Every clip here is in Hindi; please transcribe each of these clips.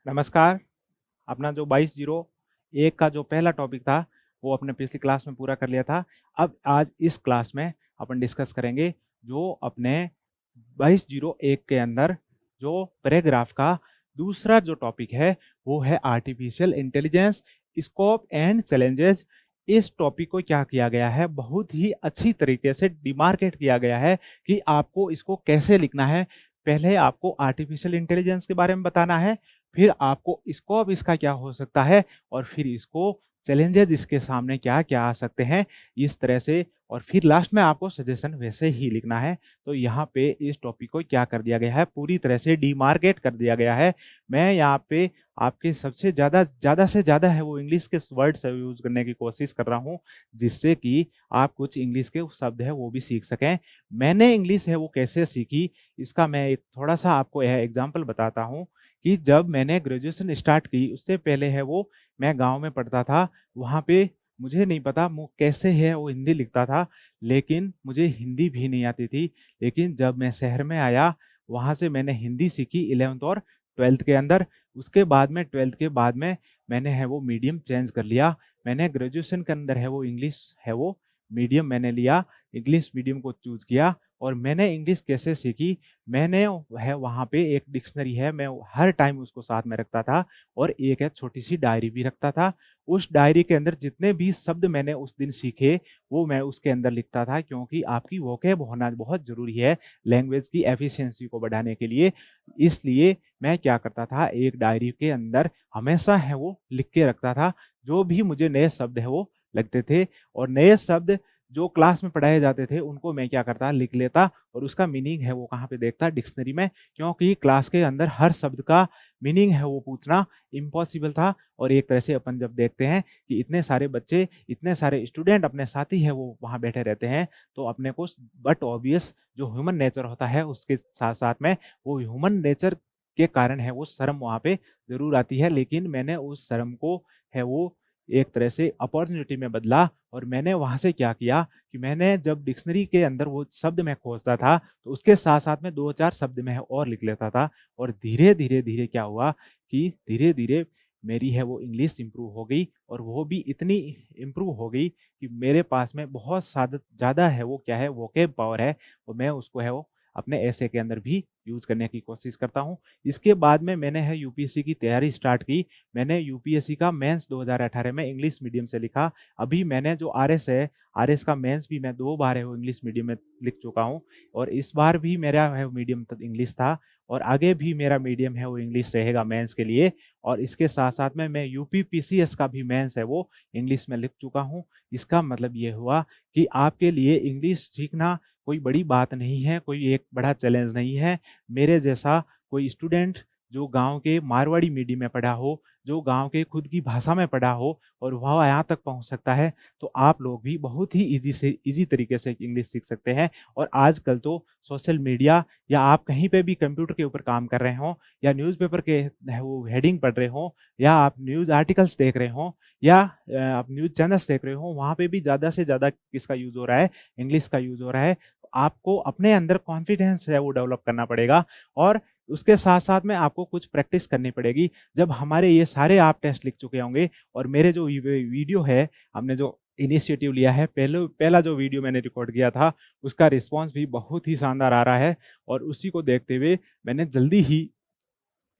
नमस्कार। अपना जो 2201 का जो पहला टॉपिक था, वो अपने पिछली क्लास में पूरा कर लिया था। अब आज इस क्लास में अपन डिस्कस करेंगे जो अपने 2201 के अंदर जो पैराग्राफ का दूसरा जो टॉपिक है, वो है artificial intelligence, scope and challenges. इस टॉपिक को क्या किया गया है, बहुत ही अच्छी तरीके से डिमार्केट किया गया है कि आपको इसको कैसे लिखना है। पहले आपको आर्टिफिशियल इंटेलिजेंस के बारे में बताना है, फिर आपको स्कोप इसका क्या हो सकता है, और फिर इसको चैलेंजेस इसके सामने क्या क्या आ सकते हैं, इस तरह से। और फिर लास्ट में आपको सजेशन वैसे ही लिखना है। तो यहाँ पे इस टॉपिक को क्या कर दिया गया है, पूरी तरह से डीमार्केट कर दिया गया है। मैं यहाँ पे आपके सबसे ज़्यादा से ज़्यादा है वो इंग्लिश के वर्ड्स यूज़ करने की कोशिश कर रहा हूँ, जिससे कि आप कुछ इंग्लिश के शब्द है वो भी सीख सकें। मैंने इंग्लिश है वो कैसे सीखी, इसका मैं एक थोड़ा सा आपको यह एग्जाम्पल बताता हूँ कि जब मैंने ग्रेजुएशन स्टार्ट की, उससे पहले है वो मैं गाँव में पढ़ता था। वहाँ पे मुझे नहीं पता वो कैसे है वो हिंदी लिखता था, लेकिन मुझे हिंदी भी नहीं आती थी। लेकिन जब मैं शहर में आया, वहाँ से मैंने हिंदी सीखी 11th और 12th के अंदर। उसके बाद में 12th के बाद में मैंने है वो मीडियम चेंज कर लिया। मैंने ग्रेजुएशन के अंदर है वो इंग्लिश है वो मीडियम मैंने लिया, इंग्लिश मीडियम को चूज़ किया। और मैंने इंग्लिश कैसे सीखी, मैंने है वहाँ पे एक डिक्शनरी है, मैं हर टाइम उसको साथ में रखता था, और एक है छोटी-सी डायरी भी रखता था। उस डायरी के अंदर जितने भी शब्द मैंने उस दिन सीखे, वो मैं उसके अंदर लिखता था, क्योंकि आपकी वोकैब होना बहुत ज़रूरी है लैंग्वेज की एफिशिएंसी को बढ़ाने के लिए। इसलिए मैं क्या करता था, एक डायरी के अंदर हमेशा है वो लिख के रखता था, जो भी मुझे नए शब्द है वो लगते थे। और नए शब्द जो क्लास में पढ़ाए जाते थे, उनको मैं क्या करता, लिख लेता, और उसका मीनिंग है वो कहाँ पे देखता, डिक्शनरी में। क्योंकि क्लास के अंदर हर शब्द का मीनिंग है वो पूछना इम्पॉसिबल था। और एक तरह से अपन जब देखते हैं कि इतने सारे बच्चे, इतने सारे स्टूडेंट अपने साथी है वो वहाँ बैठे रहते हैं, तो अपने को बट ऑब्वियस जो ह्यूमन नेचर होता है, उसके साथ-साथ में वो ह्यूमन नेचर के कारण है वो शर्म वहाँ पे ज़रूर आती है। लेकिन मैंने उस शर्म को है वो एक तरह से अपॉर्च्युनिटी में बदला, और मैंने वहाँ से क्या किया कि मैंने जब डिक्शनरी के अंदर वो शब्द मैं खोजता था, तो उसके साथ-साथ में 2-4 शब्द मैं और लिख लेता था। और धीरे-धीरे क्या हुआ कि धीरे-धीरे मेरी है वो इंग्लिश इम्प्रूव हो गई, और वो भी इतनी इम्प्रूव हो गई कि मेरे पास में बहुत ज़्यादा है वो क्या है, वोकैब पावर है, और मैं उसको है वो अपने एसे के अंदर भी यूज़ करने की कोशिश करता हूँ। इसके बाद में मैंने है यूपीएससी की तैयारी स्टार्ट की। मैंने यूपीएससी का मेंस 2018 में इंग्लिश मीडियम से लिखा। अभी मैंने जो आरएस है, आरएस का मेंस भी मैं 2 बार है वो इंग्लिश मीडियम में लिख चुका हूँ, और इस बार भी मेरा है मीडियम तक इंग्लिश था, और आगे भी मेरा मीडियम है वो इंग्लिश रहेगा मेंस के लिए। और इसके साथ-साथ में मैं यूपी पीसीएस का भी मेंस है वो इंग्लिश में लिख चुका हूँ। इसका मतलब ये हुआ कि आपके लिए इंग्लिश सीखना कोई बड़ी बात नहीं है, कोई एक बड़ा चैलेंज नहीं है। मेरे जैसा कोई स्टूडेंट जो गाँव के मारवाड़ी मीडियम में पढ़ा हो, जो गाँव के खुद की भाषा में पढ़ा हो, और वह यहाँ तक पहुँच सकता है, तो आप लोग भी बहुत ही ईज़ी तरीके से इंग्लिश सीख सकते हैं। और आजकल तो सोशल मीडिया, या आप कहीं पे भी कंप्यूटर के ऊपर काम कर रहे हों, या न्यूज़पेपर के वो हेडिंग पढ़ रहे हों, या आप न्यूज़ आर्टिकल्स देख रहे हों, या आप न्यूज़ चैनल्स देख रहे हों, वहाँ पे भी ज़्यादा से ज़्यादा किसका यूज़ हो रहा है, इंग्लिश का यूज़ हो रहा है। तो आपको अपने अंदर कॉन्फिडेंस है वो डेवलप करना पड़ेगा, और उसके साथ-साथ में आपको कुछ प्रैक्टिस करनी पड़ेगी। जब हमारे ये सारे आप टेस्ट लिख चुके होंगे, और मेरे जो वीडियो है, हमने जो इनिशिएटिव लिया है, पहला जो वीडियो मैंने रिकॉर्ड किया था, उसका रिस्पॉन्स भी बहुत ही शानदार आ रहा है। और उसी को देखते हुए मैंने जल्दी ही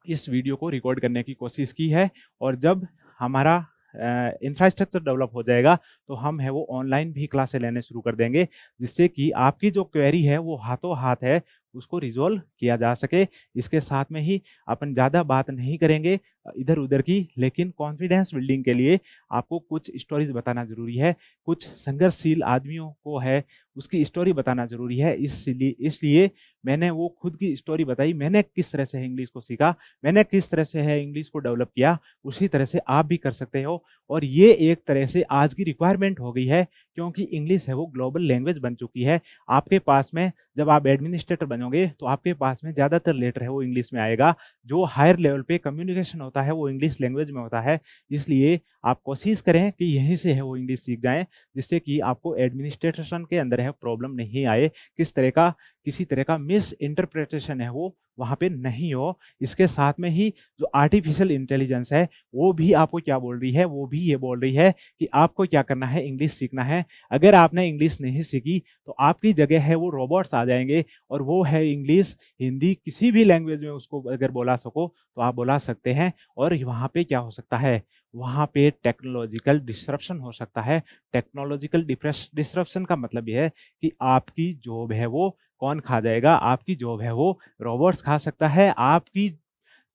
इस वीडियो को रिकॉर्ड करने की कोशिश की है। और जब हमारा इंफ्रास्ट्रक्चर डेवलप हो जाएगा, तो हम है वो ऑनलाइन भी क्लासें लेने शुरू कर देंगे, जिससे कि आपकी जो क्वेरी है वो हाथों हाथ है उसको रिज़ॉल्व किया जा सके। इसके साथ में ही अपन ज़्यादा बात नहीं करेंगे इधर-उधर की, लेकिन कॉन्फिडेंस बिल्डिंग के लिए आपको कुछ स्टोरीज़ बताना ज़रूरी है। कुछ संघर्षशील आदमियों को है उसकी स्टोरी बताना ज़रूरी है। इसलिए मैंने वो खुद की स्टोरी बताई, मैंने किस तरह से इंग्लिश को सीखा, मैंने किस तरह से है इंग्लिश को डेवलप किया, उसी तरह से आप भी कर सकते हो। और ये एक तरह से आज की रिक्वायरमेंट हो गई है, क्योंकि इंग्लिश है वो ग्लोबल लैंग्वेज बन चुकी है। आपके पास में जब आप एडमिनिस्ट्रेटर बनोगे, तो आपके पास में ज़्यादातर लेटर है वो इंग्लिश में आएगा। जो हायर लेवल पे कम्युनिकेशन होता है वो इंग्लिश लैंग्वेज में होता है। इसलिए आप कोशिश करें कि यहीं से है वो इंग्लिश सीख जाएं, जिससे कि आपको एडमिनिस्ट्रेशन के अंदर है प्रॉब्लम नहीं आए, किसी तरह का मिस इंटरप्रिटेशन है वो वहाँ पे नहीं हो। इसके साथ में ही जो आर्टिफिशियल इंटेलिजेंस है वो भी आपको क्या बोल रही है, वो भी ये बोल रही है कि आपको क्या करना है, इंग्लिश सीखना है। अगर आपने इंग्लिश नहीं सीखी तो आपकी जगह है वो रोबोट्स आ जाएंगे, और वो है इंग्लिश, हिंदी, किसी भी लैंग्वेज में उसको अगर बोला सको तो आप बोला सकते हैं। और वहाँ पे क्या हो सकता है, वहाँ पे टेक्नोलॉजिकल डिस्रप्शन हो सकता है। टेक्नोलॉजिकल डिस्रप्शन का मतलब यह है कि आपकी जॉब है वो कौन खा जाएगा, आपकी जॉब है वो रोबोट्स खा सकता है, आपकी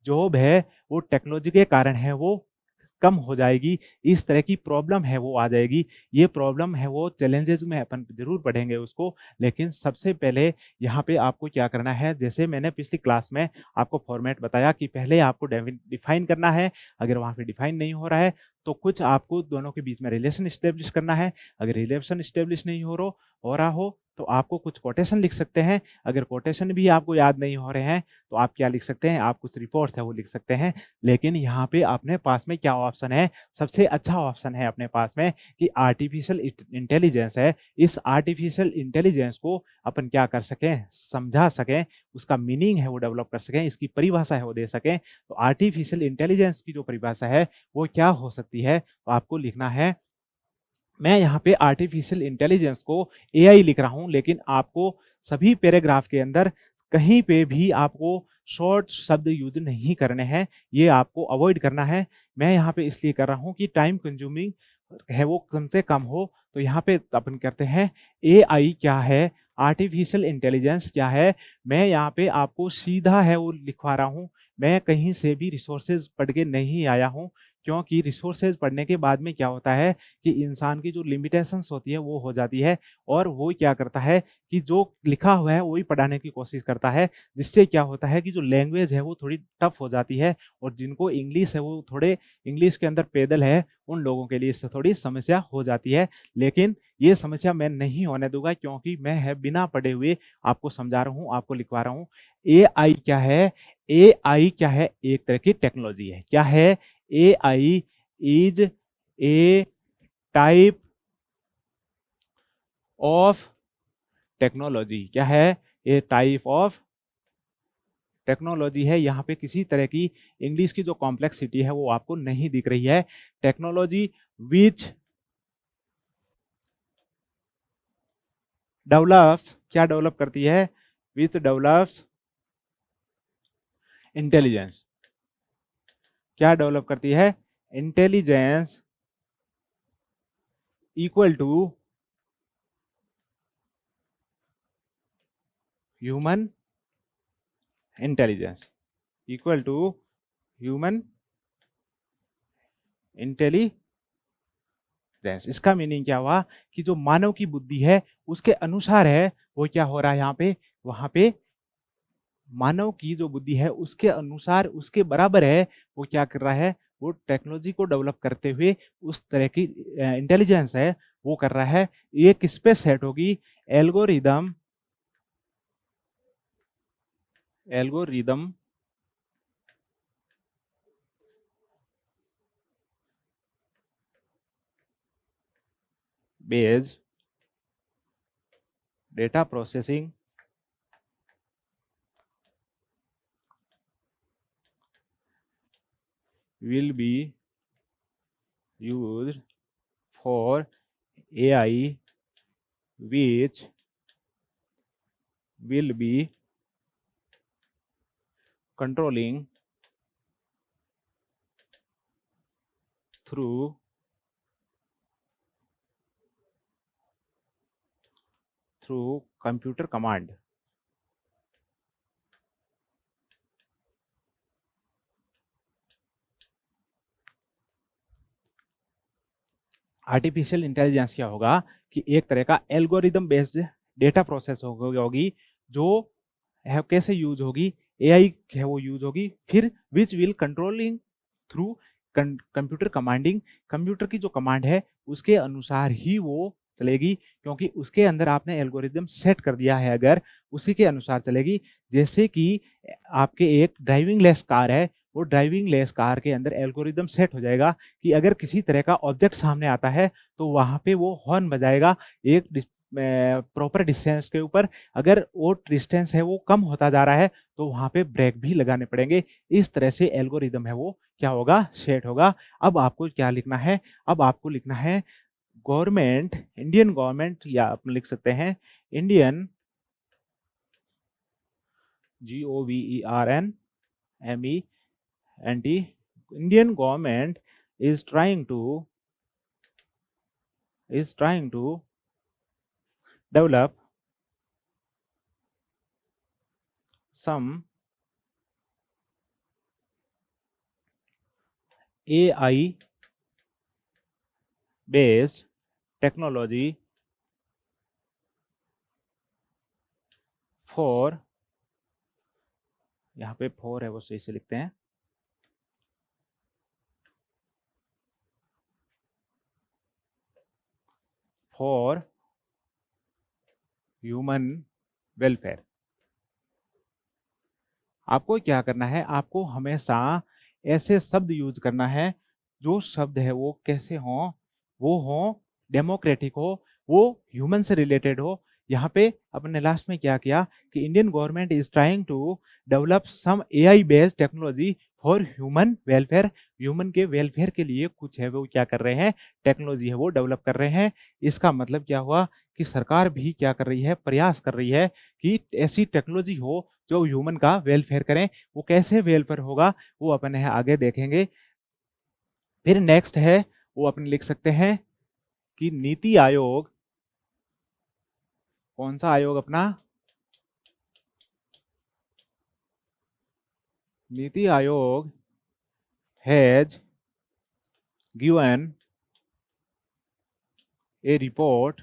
जॉब है वो टेक्नोलॉजी के कारण है वो कम हो जाएगी। इस तरह की प्रॉब्लम है वो आ जाएगी। ये प्रॉब्लम है वो चैलेंजेस में अपन जरूर पढ़ेंगे उसको, लेकिन सबसे पहले यहाँ पे आपको क्या करना है, जैसे मैंने पिछली क्लास में आपको फॉर्मेट बताया कि पहले आपको डिफाइन करना है। अगर वहाँ पे डिफाइन नहीं हो रहा है तो कुछ आपको दोनों के बीच में रिलेशन स्टेब्लिश करना है। अगर रिलेशन स्टेब्लिश नहीं हो रहा हो तो आपको कुछ कोटेशन लिख सकते हैं। अगर कोटेशन भी आपको याद नहीं हो रहे हैं तो आप क्या लिख सकते हैं, आप कुछ रिपोर्ट्स है वो लिख सकते हैं। लेकिन यहाँ पे अपने पास में क्या ऑप्शन है, सबसे अच्छा ऑप्शन है अपने पास में कि आर्टिफिशियल इंटेलिजेंस है। इस आर्टिफिशियल इंटेलिजेंस को अपन क्या कर सकें, समझा सकें, उसका मीनिंग है वो डेवलप कर सकें, इसकी परिभाषा है वो दे सकें। तो आर्टिफिशियल इंटेलिजेंस की जो परिभाषा है वो क्या हो सकती है, तो आपको लिखना है, मैं यहाँ पे आर्टिफिशियल इंटेलिजेंस को एआई लिख रहा हूँ, लेकिन आपको सभी पैराग्राफ के अंदर कहीं पे भी आपको शॉर्ट शब्द यूज नहीं करने हैं, ये आपको अवॉइड करना है। मैं यहाँ पे इसलिए कर रहा हूँ कि टाइम कंज्यूमिंग है वो कम से कम हो। तो यहाँ पे अपन करते हैं एआई क्या है, आर्टिफिशियल इंटेलिजेंस क्या है। मैं यहाँ पे आपको सीधा है वो लिखवा रहा हूँ, मैं कहीं से भी रिसोर्सेज पढ़ के नहीं आया हूँ, क्योंकि रिसोर्सेज पढ़ने के बाद में क्या होता है कि इंसान की जो लिमिटेशंस होती है वो हो जाती है, और वो क्या करता है कि जो लिखा हुआ है वही पढ़ाने की कोशिश करता है, जिससे क्या होता है कि जो लैंग्वेज है वो थोड़ी टफ हो जाती है, और जिनको इंग्लिश है वो थोड़े इंग्लिश के अंदर पैदल है उन लोगों के लिए इससे थोड़ी समस्या हो जाती है। लेकिन ये समस्या मैं नहीं होने दूंगा, क्योंकि मैं है बिना पढ़े हुए आपको समझा रहा हूँ, आपको लिखवा रहा हूँ। एआई क्या है, एआई क्या है, एक तरह की टेक्नोलॉजी है। क्या है, AI is a type of technology. क्या है, ए टाइप ऑफ टेक्नोलॉजी है। यहाँ पे किसी तरह की इंग्लिश की जो कॉम्प्लेक्सिटी है वो आपको नहीं दिख रही है। टेक्नोलॉजी विच डेवलप्स, क्या डेवलप करती है, विच डेवलप्स इंटेलिजेंस। क्या डेवलप करती है, intelligence equal to human intelligence, equal to human intelligence. इसका मीनिंग क्या हुआ कि जो मानव की बुद्धि है उसके अनुसार है वो क्या हो रहा है, यहाँ पे वहां पे मानव की जो बुद्धि है उसके अनुसार उसके बराबर है, वो क्या कर रहा है, वो टेक्नोलॉजी को डेवलप करते हुए उस तरह की इंटेलिजेंस है वो कर रहा है। ये किस पे सेट होगी, algorithm, algorithm based data processing will be used for AI which will be controlling through computer command। Artificial intelligence क्या होगा कि एक तरह का एल्गोरिदम बेस्ड डेटा प्रोसेस होगी, जो है कैसे यूज होगी, एआई है वो यूज होगी, फिर which will controlling through computer commanding. Computer की जो कमांड है उसके अनुसार ही वो चलेगी, क्योंकि उसके अंदर आपने एल्गोरिदम सेट कर दिया है, अगर उसी के अनुसार चलेगी। जैसे कि आपके एक ड्राइविंग लेस कार है, वो ड्राइविंग लेस कार के अंदर एल्गोरिदम सेट हो जाएगा कि अगर किसी तरह का ऑब्जेक्ट सामने आता है तो वहां पे वो हॉर्न बजाएगा एक प्रॉपर डिस्टेंस के ऊपर। अगर वो डिस्टेंस है वो कम होता जा रहा है तो वहां पे ब्रेक भी लगाने पड़ेंगे। इस तरह से एल्गोरिदम है वो क्या होगा, सेट होगा। अब आपको क्या लिखना है, अब आपको लिखना है गवर्नमेंट, इंडियन गवर्नमेंट, या आप लिख सकते हैं Indian, GOVERNMENT, Indian government is trying to develop some AI based technology for, यहाँ पे फॉर है वो सही से लिखते हैं, फॉर ह्यूमन वेलफेयर। आपको क्या करना है, आपको हमेशा ऐसे शब्द यूज करना है जो शब्द है वो कैसे हो, वो हो डेमोक्रेटिक हो, वो ह्यूमन से रिलेटेड हो। यहाँ पे अपने लास्ट में क्या किया कि Indian government is trying to develop some AI based technology for human welfare. Human के वेलफेयर के लिए कुछ है वो क्या कर रहे हैं, टेक्नोलॉजी है वो डेवलप कर रहे हैं। इसका मतलब क्या हुआ कि सरकार भी क्या कर रही है, प्रयास कर रही है कि ऐसी टेक्नोलॉजी हो जो ह्यूमन का वेलफेयर करें। वो कैसे वेलफेयर होगा वो अपन है आगे देखेंगे। फिर नेक्स्ट है वो अपन लिख सकते हैं कि नीति आयोग, कौन सा आयोग अपना, NITI Aayog has given A report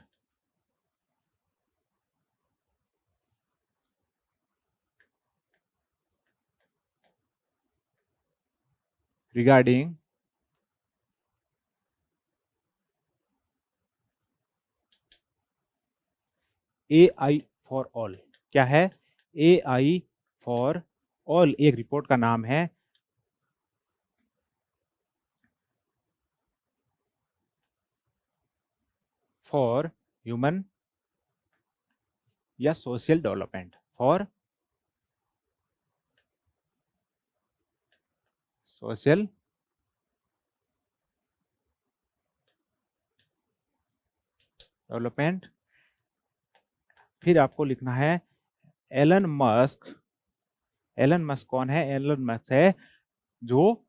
regarding AI for all. क्या है, AI फॉर ऑल एक रिपोर्ट का नाम है। फॉर ह्यूमन या social development, for social development. फिर आपको लिखना है एलन मस्क। एलन मस्क कौन है, एलन मस्क है जो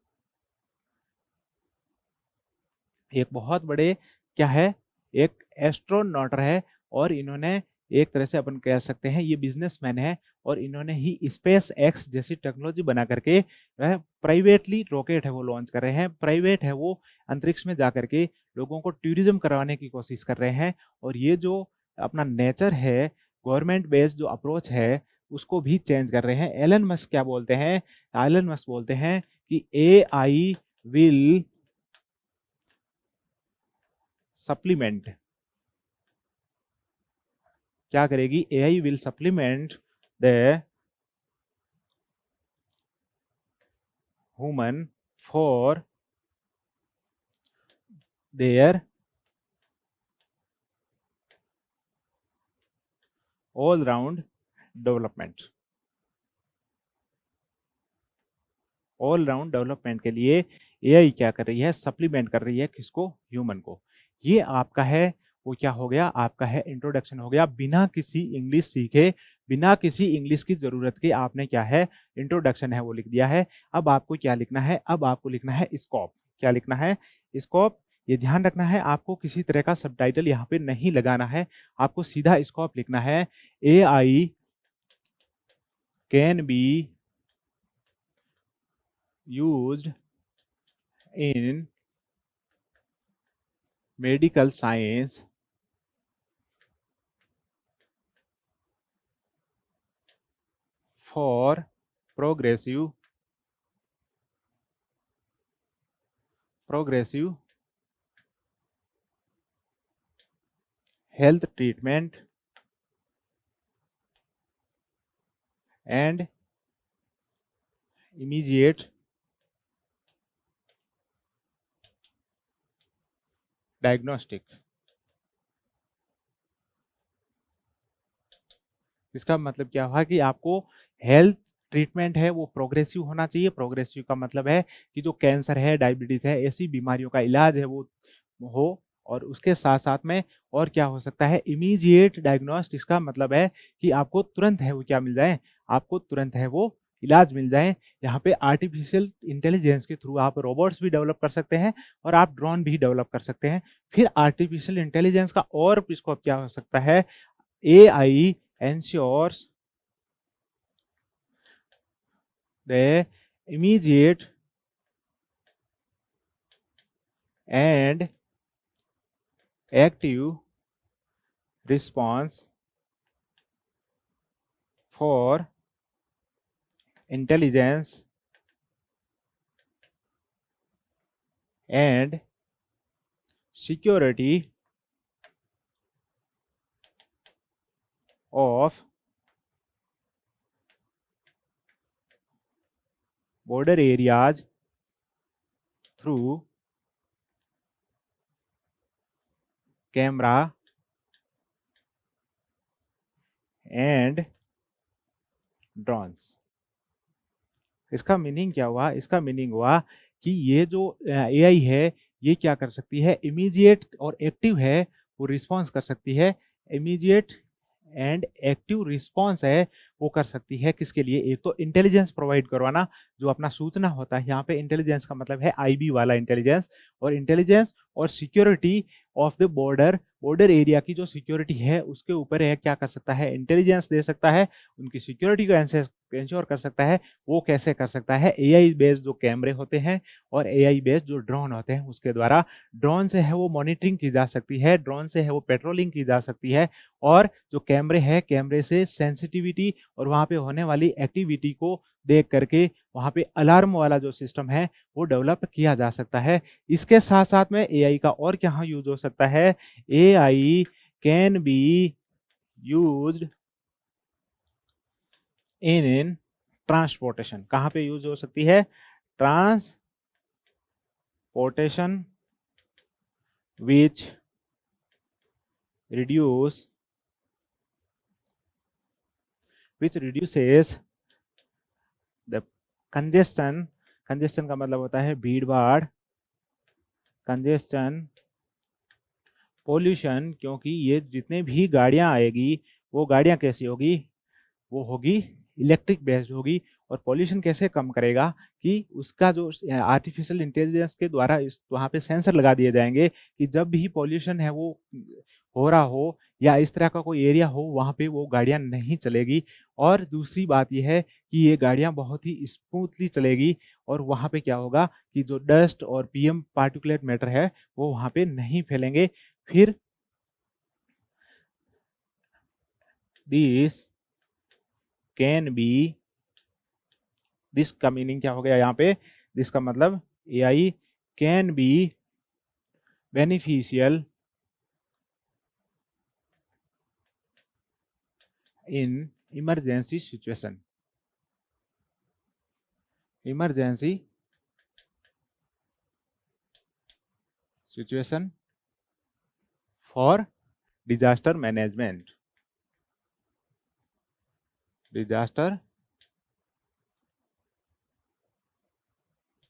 एक बहुत बड़े क्या है, एक एस्ट्रोनॉटर है। और इन्होंने एक तरह से अपन कह सकते हैं ये बिजनेसमैन है, और इन्होंने ही स्पेस एक्स जैसी टेक्नोलॉजी बना करके वह प्राइवेटली रॉकेट है वो लॉन्च कर रहे हैं। प्राइवेट है वो अंतरिक्ष में जा करके लोगों को टूरिज्म करवाने की कोशिश कर रहे हैं। और ये जो अपना नेचर है, गवर्नमेंट बेस्ड जो अप्रोच है उसको भी चेंज कर रहे हैं। एलन मस्क क्या बोलते हैं, एलन मस्क बोलते हैं कि AI विल सप्लीमेंट, क्या करेगी, AI will supplement the human for their all round development. All round development के लिए AI क्या कर रही है, सप्लीमेंट कर रही है किसको, ह्यूमन को। ये आपका है वो क्या हो गया, आपका है इंट्रोडक्शन हो गया। बिना किसी इंग्लिश सीखे, बिना किसी इंग्लिश की जरूरत के आपने क्या है, इंट्रोडक्शन है वो लिख दिया है। अब आपको क्या लिखना है, अब आपको लिखना है स्कोप। क्या लिखना है, स्कोप। ये ध्यान रखना है आपको किसी तरह का सबटाइटल यहाँ पे नहीं लगाना है, आपको सीधा स्कोप लिखना है। AI can be used in medical science for progressive health treatment and immediate diagnostic. इसका मतलब क्या हुआ कि आपको हेल्थ ट्रीटमेंट है वो प्रोग्रेसिव होना चाहिए। प्रोग्रेसिव का मतलब है कि जो कैंसर है, डायबिटीज है, ऐसी बीमारियों का इलाज है वो हो। और उसके साथ साथ में और क्या हो सकता है, इमीडिएट डायग्नोस्ट। इसका मतलब है कि आपको तुरंत है वो क्या मिल जाए, आपको तुरंत है वो इलाज मिल जाए। यहाँ पे आर्टिफिशियल इंटेलिजेंस के थ्रू आप रोबोट्स भी डेवलप कर सकते हैं और आप ड्रोन भी डेवलप कर सकते हैं। फिर आर्टिफिशियल इंटेलिजेंस का और स्कोप क्या हो सकता है, AI ensures the immediate and active response for intelligence and security of border areas through camera and drones। इसका मीनिंग क्या हुआ, इसका मीनिंग हुआ कि ये जो AI है ये क्या कर सकती है, इमीडिएट और एक्टिव है वो रिस्पॉन्स कर सकती है। इमीडिएट एंड एक्टिव रिस्पॉन्स है वो कर सकती है किसके लिए, एक तो इंटेलिजेंस प्रोवाइड करवाना, जो अपना सूचना होता है। यहाँ पे इंटेलिजेंस का मतलब है IB वाला इंटेलिजेंस, और इंटेलिजेंस और security of the border. Border area की जो सिक्योरिटी है उसके ऊपर है क्या कर सकता है, इंटेलिजेंस दे सकता है, उनकी सिक्योरिटी को इंश्योर कर सकता है। वो कैसे कर सकता है, AI बेस्ड जो कैमरे होते हैं और AI बेस्ड जो ड्रोन होते हैं उसके द्वारा। ड्रोन से है वो मॉनिटरिंग की जा सकती है, ड्रोन से है वो पेट्रोलिंग की जा सकती है, और जो कैमरे हैं कैमरे से सेंसिटिविटी और वहाँ पे होने वाली एक्टिविटी को देख करके वहाँ पे अलार्म वाला जो सिस्टम है वो डेवलप किया जा सकता है। इसके साथ साथ में AI का और क्या यूज हो सकता है, AI can be used in transportation. कहाँ पे यूज हो सकती है, transportation, which reduce which reduces the congestion। congestion का मतलब होता है भीड़ भाड़, congestion, pollution। क्योंकि ये जितने भी गाड़ियां आएगी वो गाड़ियां कैसी होगी, वो होगी इलेक्ट्रिक बेस्ड होगी। और पॉल्यूशन कैसे कम करेगा कि उसका जो आर्टिफिशियल इंटेलिजेंस के द्वारा इस वहाँ पे सेंसर लगा दिए जाएंगे कि जब भी पॉल्यूशन है वो हो रहा हो या इस तरह का कोई एरिया हो वहाँ पे वो गाड़ियाँ नहीं चलेगी। और दूसरी बात यह है कि ये गाड़ियाँ बहुत ही स्मूथली चलेगी और वहाँ पे क्या होगा कि जो डस्ट और PM पार्टिकुलेट मैटर है वो वहाँ पे नहीं फैलेंगे। फिर दिस कैन बी, दिस का मीनिंग क्या हो गया यहाँ पे, दिस का मतलब AI can be beneficial in emergency situation. Emergency situation for disaster management. Disaster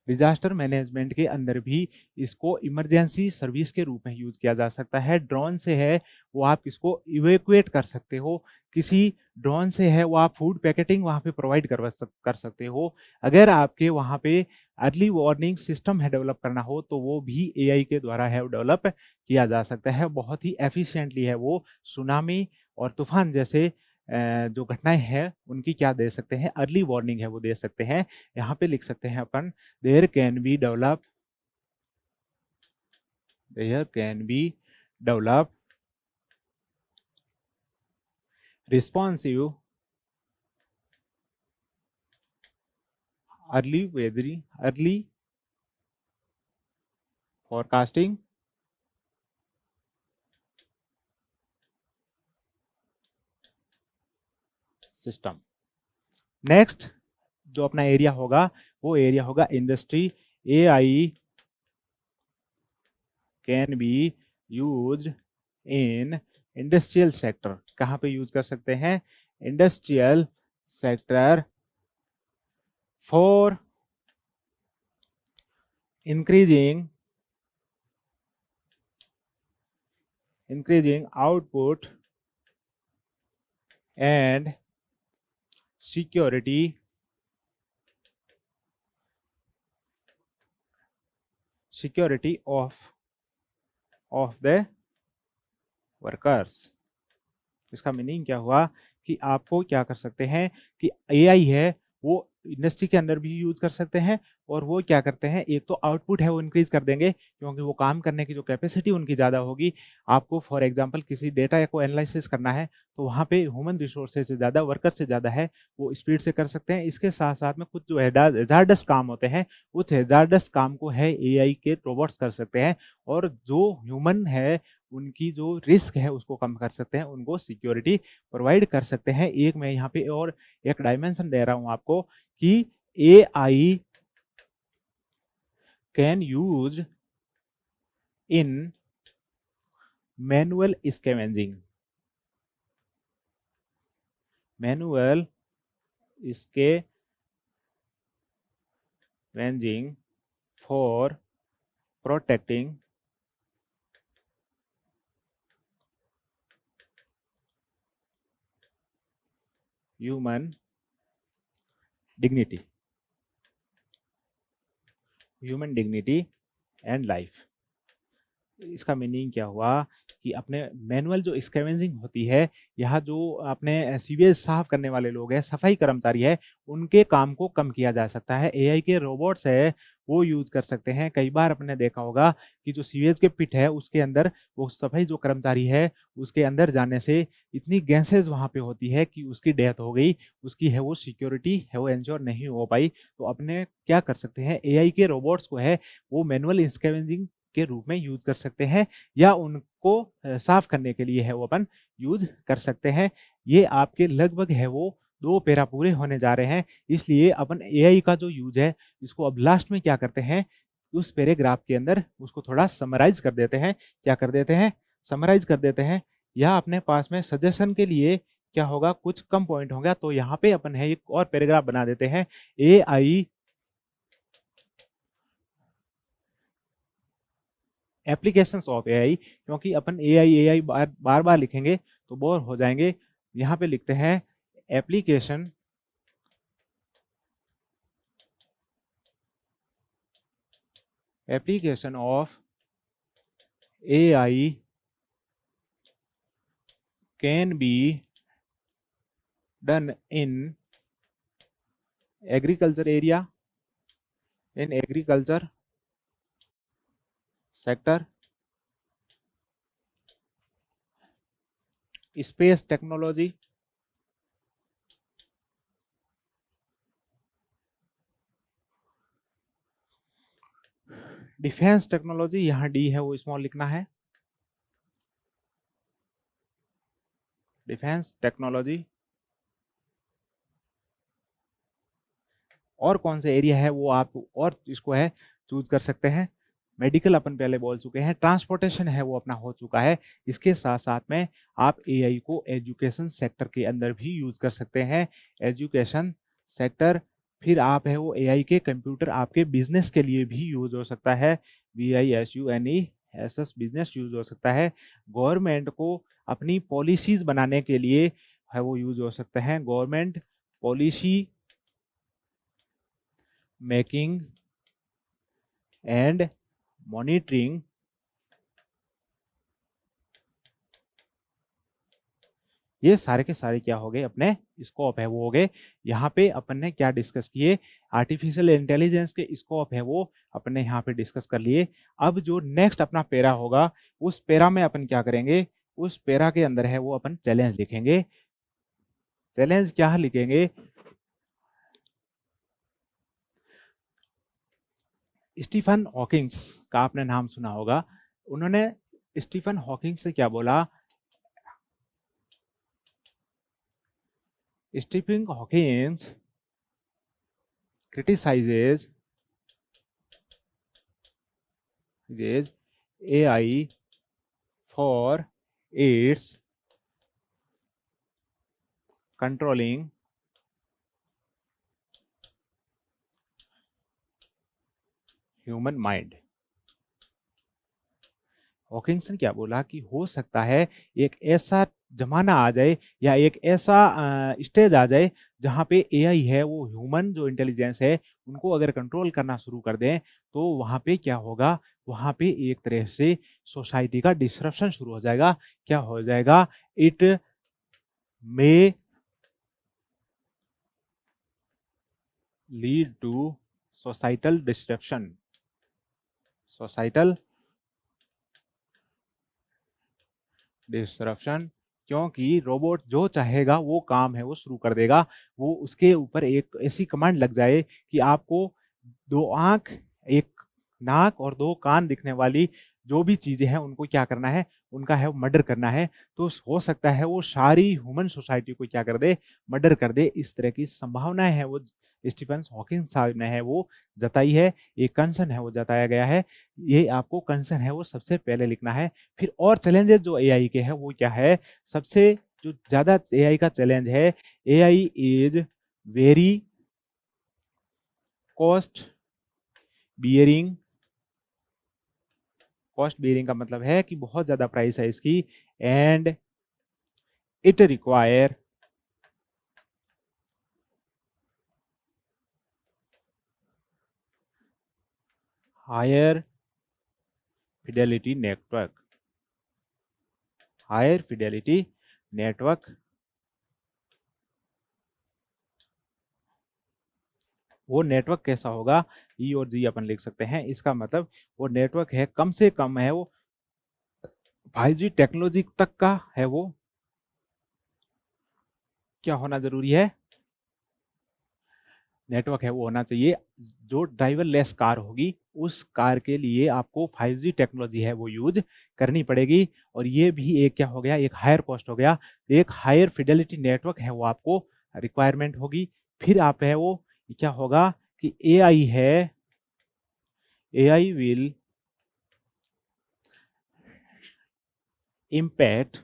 disaster management के अंदर भी इसको इमरजेंसी सर्विस के रूप में यूज किया जा सकता है। ड्रोन से है वो आप इसको इवेक्यूएट कर सकते हो, किसी ड्रोन से है वो आप फूड पैकेटिंग वहाँ पे प्रोवाइड कर सकते हो। अगर आपके वहाँ पे अर्ली वार्निंग सिस्टम है डेवलप करना हो तो वो भी AI के द्वारा है डेवलप किया जा सकता है। बहुत ही एफिशिएंटली है वो सुनामी और तूफान जैसे जो घटनाएं हैं उनकी क्या दे सकते हैं, अर्ली वार्निंग है वो दे सकते हैं। यहाँ पे लिख सकते हैं अपन, there can be developed there can be developed responsive early forecasting system. Next जो अपना एरिया होगा वो एरिया होगा industry. AI can be use in industrial sector. कहाँ पे यूज कर सकते हैं? Industrial sector for increasing output and security of the workers। इसका मीनिंग क्या हुआ कि आपको क्या कर सकते हैं कि एआई है वो इंडस्ट्री के अंदर भी यूज कर सकते हैं, और वो क्या करते हैं, एक तो आउटपुट है वो इंक्रीज कर देंगे क्योंकि वो काम करने की जो कैपेसिटी उनकी ज़्यादा होगी। आपको फॉर एग्जांपल किसी डेटा को एनालिसिस करना है तो वहाँ पे ह्यूमन रिसोर्सेज से ज़्यादा, वर्कर से ज़्यादा है, वो स्पीड से कर सकते हैं। इसके साथ साथ में कुछ जो हैजार्डस काम होते हैं, उस हैजार्डस काम को है एआई के रोबोट्स कर सकते हैं, और जो ह्यूमन है उनकी जो रिस्क है उसको कम कर सकते हैं, उनको सिक्योरिटी प्रोवाइड कर सकते हैं। एक मैं यहाँ पे और एक डायमेंशन दे रहा हूँ आपको कि AI can use in manual scavenging. Manual scavenging for protecting human dignity and life. इसका मीनिंग क्या हुआ कि अपने मैनुअल जो स्कैवेंजिंग होती है, यहाँ जो अपने सीवेज साफ करने वाले लोग हैं, सफाई कर्मचारी है, उनके काम को कम किया जा सकता है। एआई के रोबोट्स है वो यूज कर सकते हैं। कई बार आपने देखा होगा कि जो सीवेज के पिट है उसके अंदर वो सफाई जो कर्मचारी है उसके अंदर जाने से इतनी गैसेज वहां पे होती है कि उसकी डेथ हो गई, उसकी है वो सिक्योरिटी है वो इंश्योर नहीं हो पाई। तो अपने क्या कर सकते हैं, एआई के रोबोट्स को है वो मैनुअल स्कैवेंजिंग के रूप में यूज कर सकते हैं, या उनको साफ करने के लिए है वो अपन यूज कर सकते हैं। ये आपके लगभग है वो 2 पैरा पूरे होने जा रहे हैं, इसलिए अपन एआई का जो यूज है इसको अब लास्ट में क्या करते हैं, उस पैराग्राफ के अंदर उसको थोड़ा समराइज कर देते हैं। क्या कर देते हैं? समराइज कर देते हैं। या अपने पास में सजेशन के लिए क्या होगा, कुछ कम पॉइंट होगा तो यहाँ पे अपन है एक और पैराग्राफ बना देते हैं, एआई एप्लीकेशंस ऑफ एआई। क्योंकि अपन एआई एआई बार बार लिखेंगे तो बोर हो जाएंगे। यहाँ पे लिखते हैं application of AI can be done in agriculture area, in agriculture sector, space technology, defence technology, यहाँ डी है वो स्मॉल लिखना है, डिफेंस टेक्नोलॉजी। और कौन से एरिया है वो आप और इसको है चूज कर सकते हैं। मेडिकल अपन पहले बोल चुके हैं, ट्रांसपोर्टेशन है वो अपना हो चुका है। इसके साथ साथ में आप एआई को एजुकेशन सेक्टर के अंदर भी यूज कर सकते हैं, एजुकेशन सेक्टर। फिर आप है वो एआई के कंप्यूटर आपके बिजनेस के लिए भी यूज हो सकता है, BISUNESS बिजनेस यूज हो सकता है। गवर्नमेंट को अपनी पॉलिसीज बनाने के लिए है वो यूज हो सकते हैं, government policy making and monitoring. ये सारे के सारे क्या हो गए, अपने स्कोप है वो हो गए। यहाँ पे अपन ने क्या डिस्कस किए, आर्टिफिशियल इंटेलिजेंस के स्कोप है वो अपने यहाँ पे डिस्कस कर लिए। अब जो नेक्स्ट अपना पैरा होगा उस पैरा में अपन क्या करेंगे, उस पैरा के अंदर है वो अपन चैलेंज लिखेंगे। चैलेंज क्या लिखेंगे, स्टीफन हॉकिंग्स का आपने नाम सुना होगा। उन्होंने स्टीफन हॉकिंग से क्या बोला, Stephen Hawkings criticizes AI for its controlling human mind। हॉकिंसन क्या बोला कि हो सकता है एक ऐसा जमाना आ जाए या एक ऐसा स्टेज आ जाए जहाँ पे एआई है वो ह्यूमन जो इंटेलिजेंस है उनको अगर कंट्रोल करना शुरू कर दें तो वहाँ पे क्या होगा, वहाँ पे एक तरह से सोसाइटी का डिसरप्शन शुरू हो जाएगा। क्या हो जाएगा, it may lead to societal disruption. Societal disruption, क्योंकि रोबोट जो चाहेगा वो काम है वो शुरू कर देगा। वो उसके ऊपर एक ऐसी कमांड लग जाए कि आपको दो आंख, एक नाक और दो कान दिखने वाली जो भी चीजें हैं उनको क्या करना है, उनका है मर्डर करना है। तो हो सकता है वो सारी ह्यूमन सोसाइटी को क्या कर दे, मर्डर कर दे। इस तरह की संभावनाएं है वो स्टीफन हॉकिंग साहब ने है वो जताई है, एक कंसर्न है वो जताया गया है। ये आपको कंसर्न है वो सबसे पहले लिखना है। फिर और चैलेंजेस जो एआई के हैं वो क्या है, सबसे जो ज्यादा एआई का चैलेंज है, AI is very cost bearing. Cost bearing का मतलब है कि बहुत ज्यादा प्राइस है इसकी। And it require higher fidelity network. Higher fidelity network, वो नेटवर्क कैसा होगा, ई और जी अपन लिख सकते हैं। इसका मतलब वो नेटवर्क है कम से कम है वो 5G टेक्नोलॉजी तक का है वो क्या होना जरूरी है, नेटवर्क है वो होना चाहिए। जो ड्राइवरलेस कार होगी उस कार के लिए आपको 5G टेक्नोलॉजी है वो यूज करनी पड़ेगी। और ये भी एक क्या हो गया, एक हायर कॉस्ट हो गया। एक हायर फिडेलिटी नेटवर्क है वो आपको रिक्वायरमेंट होगी। फिर आप है वो क्या होगा कि एआई है, AI will impact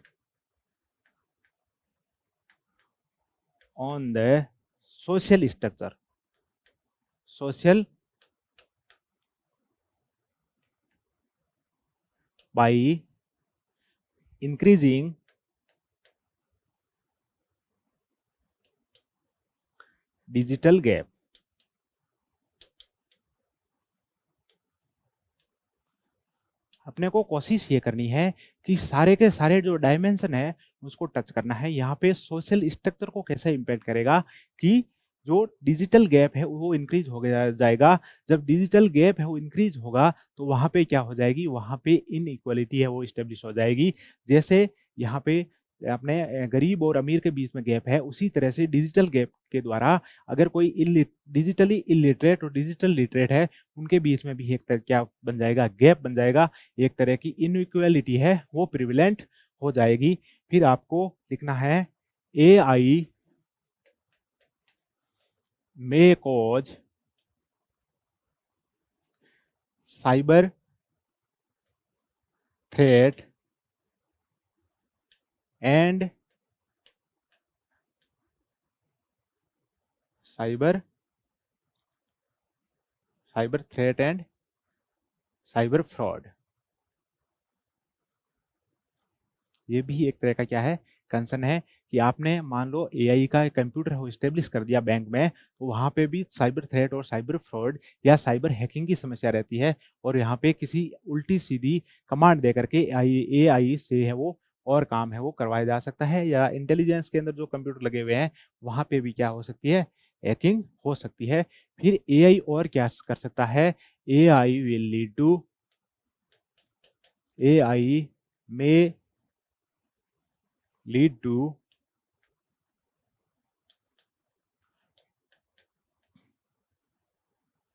on the social structure, social by increasing digital gap। अपने को कोशिश ये करनी है कि सारे के सारे जो डायमेंशन है उसको टच करना है। यहाँ पे सोशल स्ट्रक्चर को कैसे इम्पैक्ट करेगा कि जो डिजिटल गैप है वो इंक्रीज हो जाएगा। जब डिजिटल गैप है वो इंक्रीज होगा तो वहाँ पे क्या हो जाएगी, वहाँ पे इनइक्वालिटी है वो स्टेब्लिश हो जाएगी। जैसे यहाँ पे अपने गरीब और अमीर के बीच में गैप है, उसी तरह से डिजिटल गैप के द्वारा अगर कोई डिजिटली इलिटरेट और डिजिटल लिटरेट है उनके बीच में भी एक तरह क्या बन जाएगा, गैप बन जाएगा। एक तरह की इनइक्वालिटी है वो प्रिविलेंट हो जाएगी। फिर आपको लिखना है AI may cause cyber threat and cyber threat and cyber fraud। ये भी एक तरह का क्या है, कंसर्न है कि आपने मान लो एआई का कंप्यूटर है स्टेब्लिश कर दिया बैंक में, तो वहाँ पे भी साइबर थ्रेट और साइबर फ्रॉड या साइबर हैकिंग की समस्या रहती है। और यहाँ पे किसी उल्टी सीधी कमांड दे करके एआई से है वो और काम है वो करवाया जा सकता है। या इंटेलिजेंस के अंदर जो कंप्यूटर लगे हुए हैं वहाँ पे भी क्या हो सकती है, हैकिंग हो सकती है। फिर एआई और क्या कर सकता है, AI will lead to, AI में lead to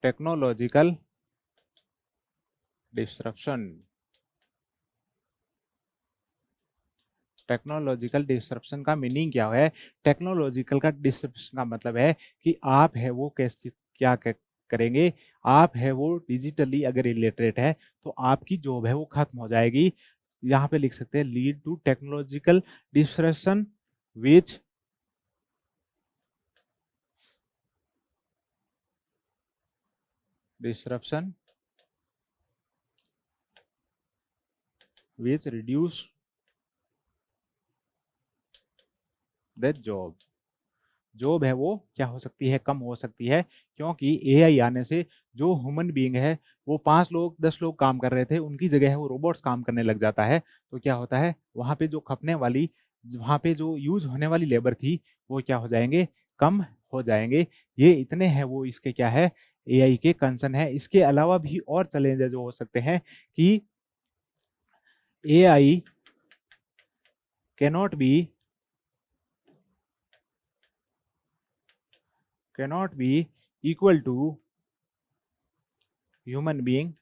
technological disruption। Technological disruption का मीनिंग क्या है, टेक्नोलॉजिकल का डिसरप्शन का मतलब है कि आप है वो कैसे क्या करेंगे, आप है वो डिजिटली अगर इलिटरेट है तो आपकी जॉब है वो खत्म हो जाएगी। यहाँ पे लिख सकते हैं lead to technological disruption which reduce the job है वो क्या हो सकती है, कम हो सकती है, क्योंकि एआई आने से जो ह्यूमन बीइंग है वो 5 लोग 10 लोग काम कर रहे थे, उनकी जगह है वो रोबोट्स काम करने लग जाता है। तो क्या होता है, वहाँ पे जो खपने वाली, वहाँ पे जो यूज होने वाली लेबर थी वो क्या हो जाएंगे, कम हो जाएंगे। ये इतने हैं वो इसके क्या है, एआई के कंसर्न है। इसके अलावा भी और चैलेंजेस जो हो सकते हैं कि AI cannot be equal to human being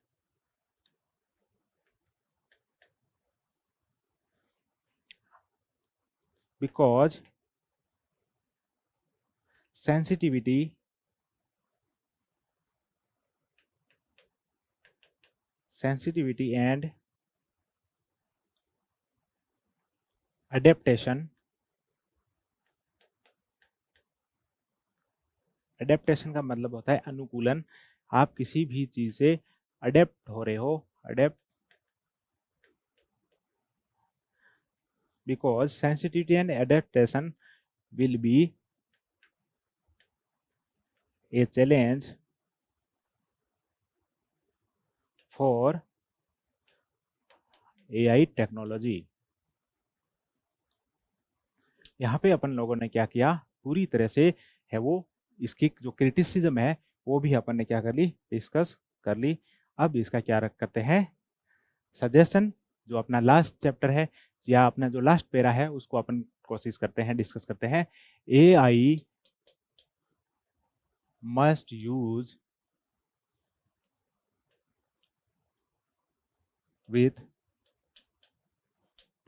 because sensitivity and adaptation का मतलब होता है अनुकूलन। आप किसी भी चीज से अडेप्ट हो रहे हो, adapt because sensitivity and adaptation will be a challenge for AI technology. यहाँ पे अपन लोगों ने क्या किया, पूरी तरह से है वो इसकी जो क्रिटिसिज्म है वो भी अपन ने क्या कर ली, डिस्कस कर ली। अब इसका क्या करते हैं, सजेशन, जो अपना लास्ट चैप्टर है या अपना जो लास्ट पेरा है उसको अपन कोशिश करते हैं, डिस्कस करते हैं। AI must use with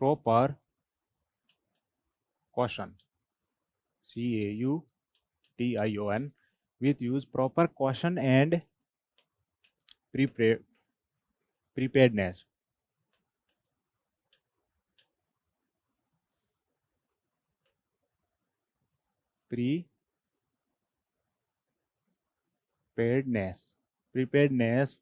proper caution, CAUTION, with use proper caution and preparedness. प्रीपेयर्डनेस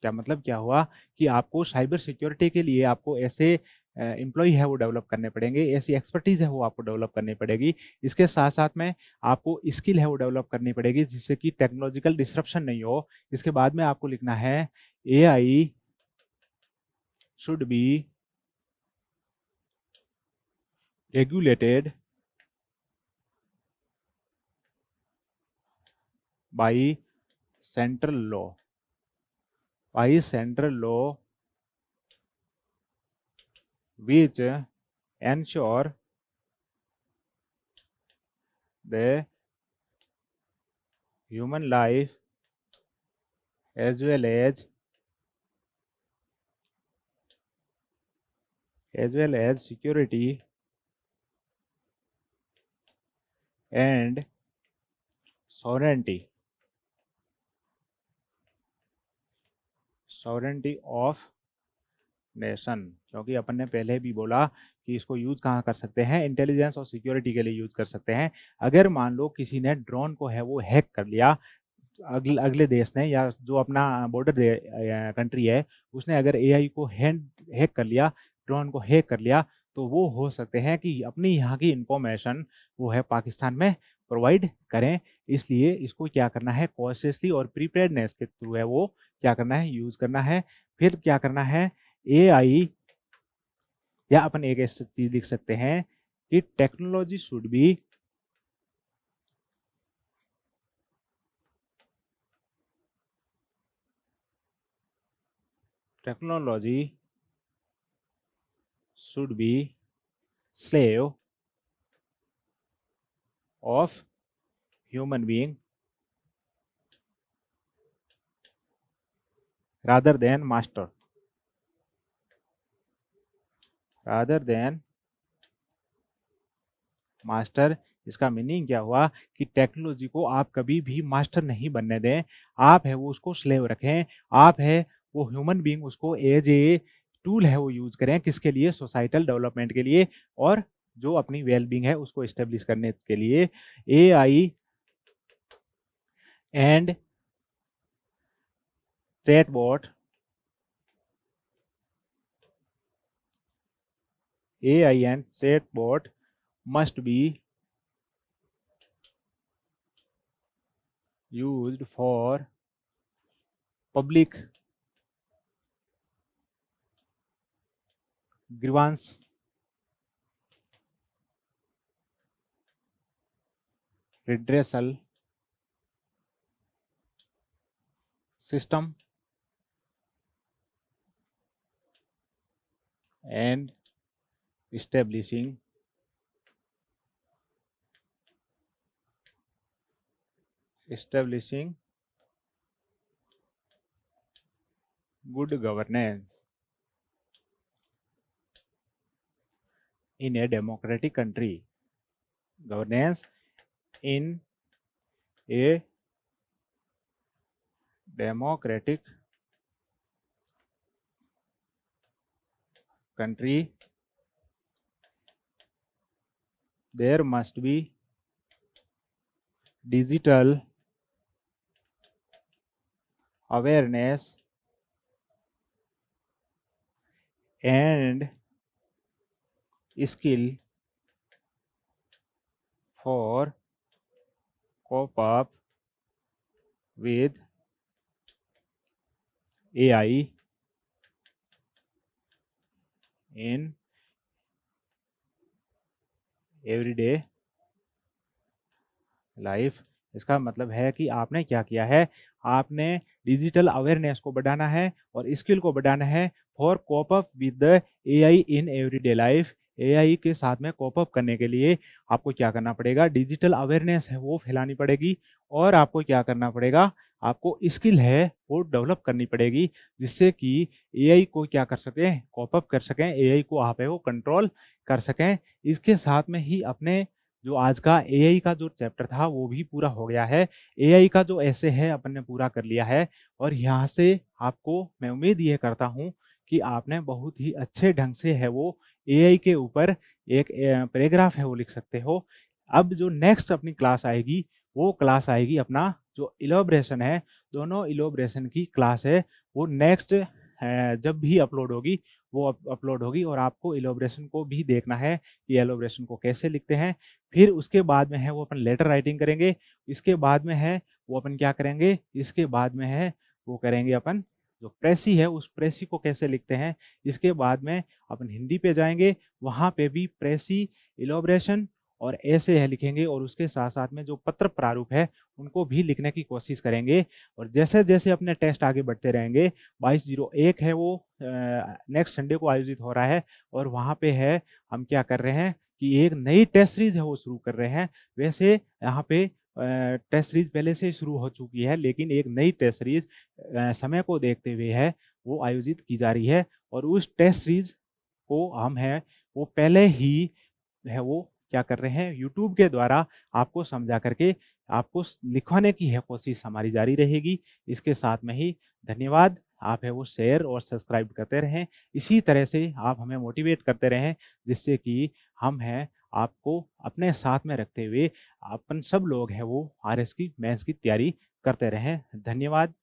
क्या मतलब, क्या हुआ कि आपको साइबर सिक्योरिटी के लिए आपको ऐसे एम्प्लॉय है वो डेवलप करने पड़ेंगे, ऐसी एक्सपर्टीज है वो आपको डेवलप करनी पड़ेगी। इसके साथ साथ में आपको स्किल है वो डेवलप करनी पड़ेगी जिससे कि टेक्नोलॉजिकल डिस्ट्रप्शन नहीं हो। इसके बाद में आपको लिखना है AI should be regulated by central law, which ensure the human life as well as security and sovereignty of nation. क्योंकि अपन ने पहले भी बोला कि इसको यूज कहाँ कर सकते हैं, इंटेलिजेंस और सिक्योरिटी के लिए यूज कर सकते हैं। अगर मान लो किसी ने ड्रोन को है वो हैक कर लिया, अगले देश ने या जो अपना बॉर्डर कंट्री है उसने अगर एआई को हैक कर लिया, ड्रोन को हैक कर लिया, तो वो हो सकते हैं कि अपनी यहाँ की इंफॉर्मेशन वो है पाकिस्तान में प्रोवाइड करें। इसलिए इसको क्या करना है, कॉशियसली और प्रीपेयर्डनेस के थ्रू है वो क्या करना है, यूज करना है। फिर क्या करना है, एआई, या अपन एक ऐसी चीज लिख सकते हैं कि technology should be slave of human being rather than master, इसका मीनिंग क्या हुआ कि टेक्नोलॉजी को आप कभी भी मास्टर नहीं बनने दें, आप है वो उसको स्लेव रखें, आप है वो ह्यूमन बीइंग उसको एज ए टूल है वो यूज करें, किसके लिए, सोसाइटल डेवलपमेंट के लिए और जो अपनी वेलबींग है उसको एस्टेब्लिश करने के लिए। AI and chatbot AI and chatbot must be used for public grievance redressal system and establishing good governance in a democratic country. Governance in a democratic country, there must be digital awareness and skill for cope up with AI in everyday life. इसका मतलब है कि आपने क्या किया है, आपने डिजिटल अवेयरनेस को बढ़ाना है और स्किल को बढ़ाना है for cope up with the AI in everyday life. AI के साथ में कोप अप करने के लिए आपको क्या करना पड़ेगा, डिजिटल अवेयरनेस है वो फैलानी पड़ेगी और आपको क्या करना पड़ेगा, आपको स्किल है वो डेवलप करनी पड़ेगी जिससे कि एआई को क्या कर सकें, कोप अप कर सकें, एआई को आप है वो कंट्रोल कर सकें। इसके साथ में ही अपने जो आज का एआई का जो चैप्टर था वो भी पूरा हो गया है। एआई का जो ऐसे है अपन ने पूरा कर लिया है और यहाँ से आपको मैं उम्मीद ये करता हूँ कि आपने बहुत ही अच्छे ढंग से है वो एआई के ऊपर एक पैराग्राफ है वो लिख सकते हो। अब जो नेक्स्ट अपनी क्लास आएगी वो क्लास आएगी अपना जो इलोब्रेशन है, दोनों इलोब्रेशन की क्लास है वो नेक्स्ट जब भी अपलोड होगी वो अपलोड होगी और आपको इलोब्रेशन को भी देखना है कि एलोब्रेशन को कैसे लिखते हैं। फिर उसके बाद में है वो अपन लेटर राइटिंग करेंगे। इसके बाद में है वो अपन क्या करेंगे, इसके बाद में है वो करेंगे अपन जो प्रेसी है उस प्रेसी को कैसे लिखते हैं। इसके बाद में अपन हिंदी पे जाएंगे, वहाँ पे भी प्रेसी, इलोब्रेशन और ऐसे है लिखेंगे और उसके साथ साथ में जो पत्र प्रारूप है उनको भी लिखने की कोशिश करेंगे। और जैसे जैसे अपने टेस्ट आगे बढ़ते रहेंगे, 2201 है वो नेक्स्ट संडे को आयोजित हो रहा है और वहाँ पे है हम क्या कर रहे हैं कि एक नई टेस्ट सीरीज है वो शुरू कर रहे हैं। वैसे यहाँ पे टेस्ट सीरीज पहले से शुरू हो चुकी है लेकिन एक नई टेस्ट सीरीज समय को देखते हुए है वो आयोजित की जा रही है और उस टेस्ट सीरीज को हम है वो पहले ही है वो क्या कर रहे हैं, यूट्यूब के द्वारा आपको समझा करके आपको लिखवाने की है कोशिश हमारी जारी रहेगी। इसके साथ में ही धन्यवाद। आप है वो शेयर और सब्सक्राइब करते रहें, इसी तरह से आप हमें मोटिवेट करते रहें जिससे कि हम हैं आपको अपने साथ में रखते हुए अपन सब लोग हैं वो आरएस की मेंस की तैयारी करते रहें। धन्यवाद।